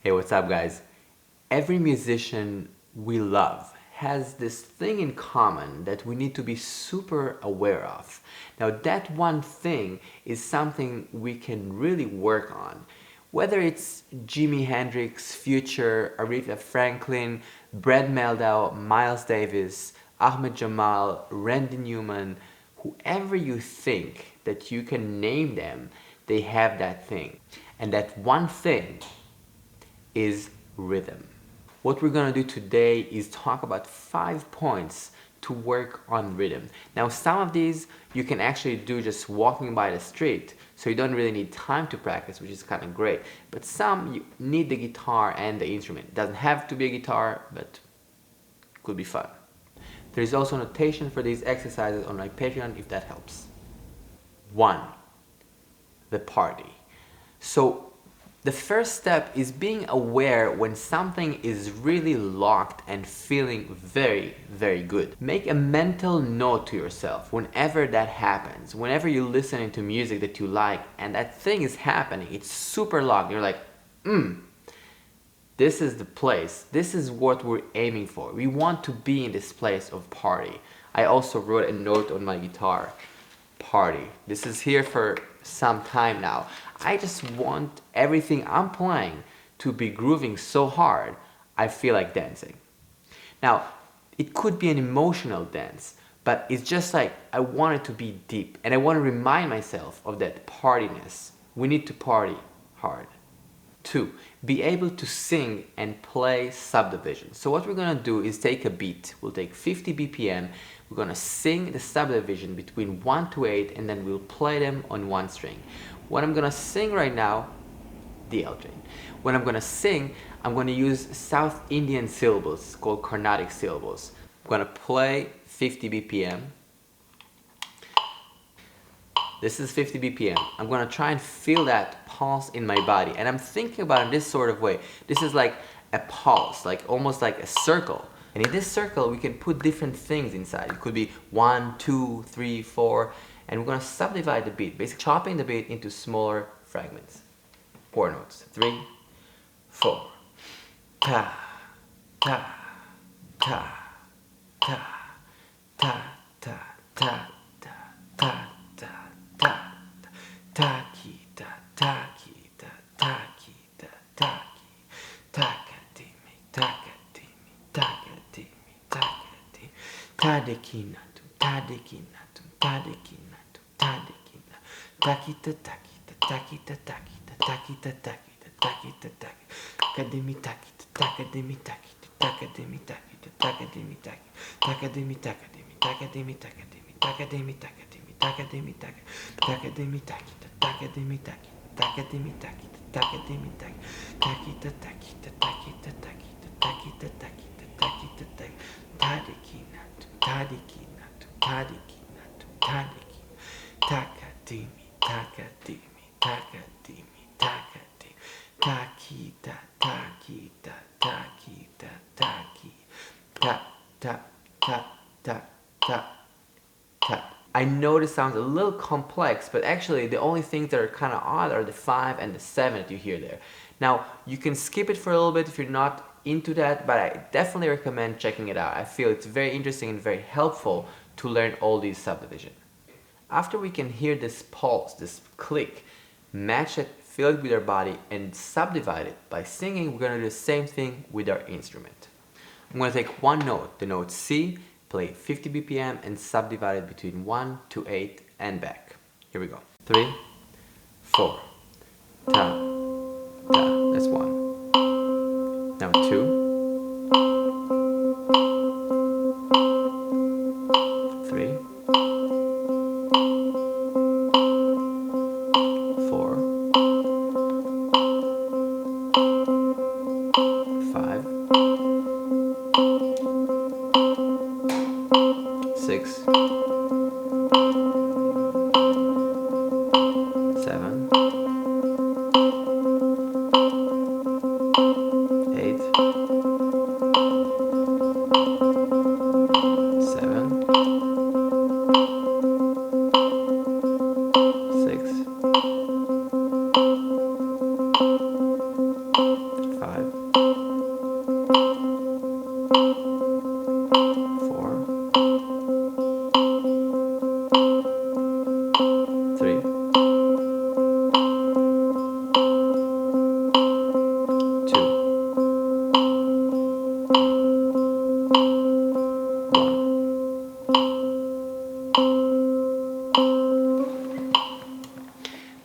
Hey, what's up, guys? Every musician we love has this thing in common that we need to be super aware of. Now, that one thing is something we can really work on. Whether it's Jimi Hendrix, Future, Aretha Franklin, Brad Mehldau, Miles Davis, Ahmed Jamal, Randy Newman, whoever you think that you can name them, they have that thing. And that one thing is rhythm. What we're gonna do today is talk about 5 points to work on rhythm. Now, some of these you can actually do just walking by the street, so you don't really need time to practice, which is kind of great. But some you need the guitar and the instrument. It doesn't have to be a guitar, but could be fun. There is also notation for these exercises on my Patreon if that helps. 1. The party. So the first step is being aware when something is really locked and feeling very, very good. Make a mental note to yourself whenever that happens. Whenever you're listening to music that you like and that thing is happening, it's super locked. You're like, this is the place. This is what we're aiming for. We want to be in this place of party. I also wrote a note on my guitar. Party. This is here for some time now. I just want everything I'm playing to be grooving so hard I feel like dancing. Now, it could be an emotional dance, but it's just like I want it to be deep and I want to remind myself of that partiness. We need to party hard. 2. Be able to sing and play subdivisions. So what we're gonna do is take a beat. We'll take 50 BPM. We're gonna sing the subdivision between 1 to 8 and then we'll play them on one string. What I'm gonna sing right now, the L train. When I'm gonna sing, I'm gonna use South Indian syllables called Carnatic syllables. I'm gonna play 50 BPM. This is 50 BPM. I'm gonna try and feel that pulse in my body. And I'm thinking about it in this sort of way. This is like a pulse, like almost like a circle. And in this circle, we can put different things inside. It could be 1, 2, 3, 4. And we're gonna subdivide the beat, basically chopping the beat into smaller fragments. 4 notes. 3, 4. Ta, ta, ta, ta, ta, ta, ta, ta, ta. Taki-ta, taki-ta, taki-ta, taki, takadimi, takadimi, takadimi, takadimi, tadekinatu, tadekinatu, tadekinatu, tadekina, takita, takita, takita, takita, takita, takita, takita, takita, takadimi, takita, takadimi, takita, takadimi, takita, takadimi, takita, takadimi, takadimi, takadimi, takadimi, takadimi, takadimi, takadimi, takadimi, takita, takadimi, takita, takadimi, takita, takadimi, takita, takita, takita, takita, takita, takita, takita, takita, tadekinatu, tadekinatu, tadekinatu, tadekina, takadimi, takadimi, takadimi, takadimi, takita, takita, takita, taki, ta, ta, ta, ta, ta, ta. I know this sounds a little complex, but actually the only things that are kind of odd are the 5 and the 7 that you hear there. Now, you can skip it for a little bit if you're not into that, but I definitely recommend checking it out. I feel it's very interesting and very helpful to learn all these subdivisions. After we can hear this pulse, this click, match it, feel it with our body, and subdivide it by singing, we're gonna do the same thing with our instrument. I'm gonna take one note, the note C, play 50 BPM and subdivide it between 1 to 8 and back. Here we go. 3, 4, ta, ta, that's 1. Now 2, 3, 4, 5, 6, 7, 8, 7, 6, 5,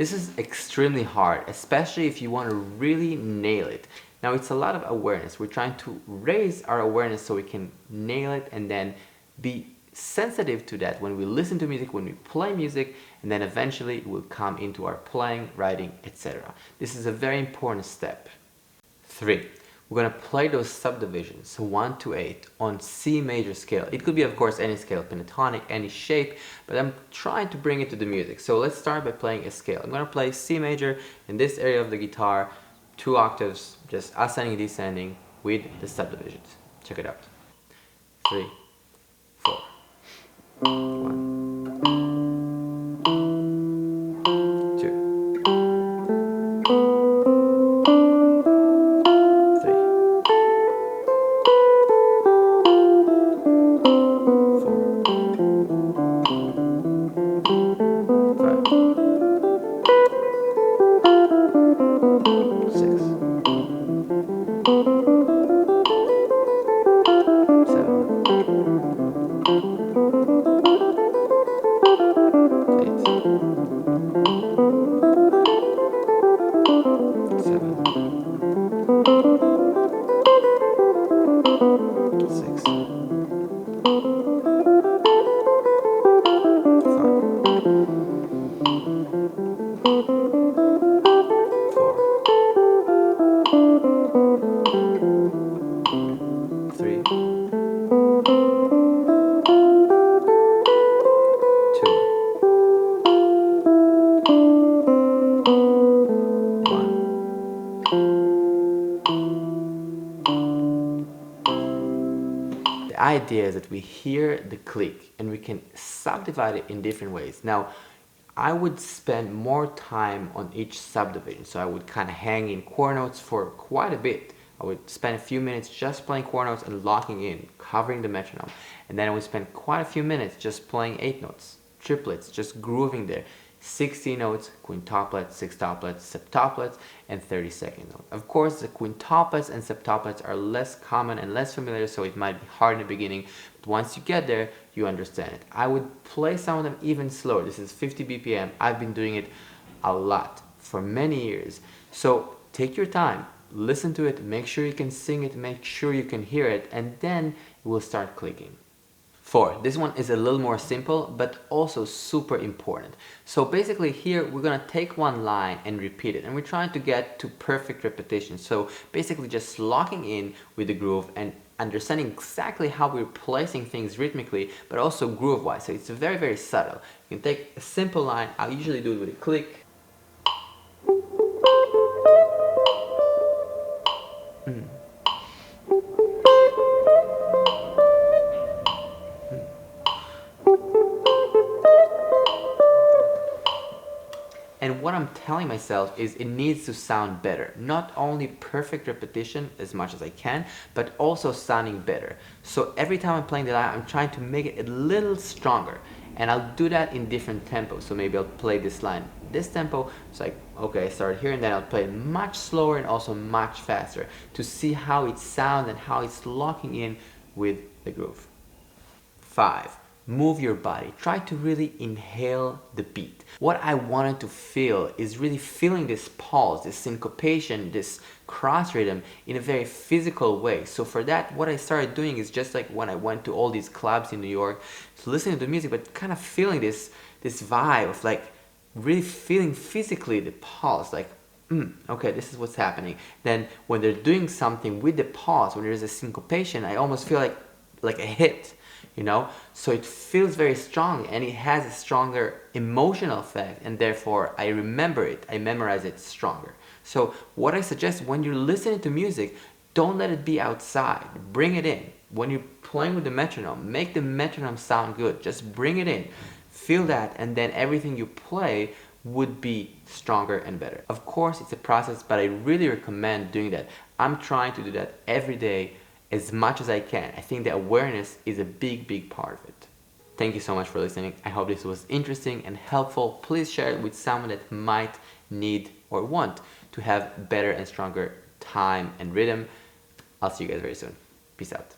This is extremely hard, especially if you want to really nail it. Now it's a lot of awareness. We're trying to raise our awareness so we can nail it and then be sensitive to that when we listen to music, when we play music, and then eventually it will come into our playing, writing, etc. This is a very important step. 3. We're going to play those subdivisions, 1 to 8, on C major scale. It could be, of course, any scale, pentatonic, any shape, but I'm trying to bring it to the music. So let's start by playing a scale. I'm going to play C major in this area of the guitar, 2 octaves, just ascending, descending with the subdivisions. Check it out. 3, 4, 1. The idea is that we hear the click and we can subdivide it in different ways. Now, I would spend more time on each subdivision, so I would kind of hang in quarter notes for quite a bit. I would spend a few minutes just playing quarter notes and locking in, covering the metronome. And then I would spend quite a few minutes just playing 8 notes, triplets, just grooving there. 60 notes, quintuplets, sextuplets, septuplets, and 32nd note. Of course, the quintuplets and septuplets are less common and less familiar, so it might be hard in the beginning, but once you get there, you understand it. I would play some of them even slower. This is 50 BPM. I've been doing it a lot for many years. So take your time, listen to it, make sure you can sing it, make sure you can hear it, and then it will start clicking. 4. This one is a little more simple, but also super important. So basically here we're gonna take one line and repeat it, and we're trying to get to perfect repetition. So basically just locking in with the groove and understanding exactly how we're placing things rhythmically, but also groove-wise. So it's very, very subtle. You can take a simple line. I usually do it with a click. And what I'm telling myself is it needs to sound better. Not only perfect repetition as much as I can, but also sounding better. So every time I'm playing the line, I'm trying to make it a little stronger. And I'll do that in different tempos. So maybe I'll play this line this tempo. It's like, okay, I start here, and then I'll play it much slower and also much faster to see how it sounds and how it's locking in with the groove. 5. Move your body. Try to really inhale the beat. What I wanted to feel is really feeling this pulse, this syncopation, this cross rhythm in a very physical way. So for that, what I started doing is just like when I went to all these clubs in New York, so listening to the music, but kind of feeling this vibe of like really feeling physically the pulse, like, okay, this is what's happening. Then when they're doing something with the pulse, when there's a syncopation, I almost feel like a hit. You know, so it feels very strong and it has a stronger emotional effect, and therefore I remember it, I memorize it stronger. So what I suggest when you're listening to music, don't let it be outside, bring it in. When you're playing with the metronome, make the metronome sound good, just bring it in, feel that, and then everything you play would be stronger and better. Of course, it's a process, but I really recommend doing that. I'm trying to do that every day as much as I can. I think the awareness is a big part of it. Thank you so much for listening. I hope this was interesting and helpful. Please share it with someone that might need or want to have better and stronger time and rhythm. I'll see you guys very soon. Peace out.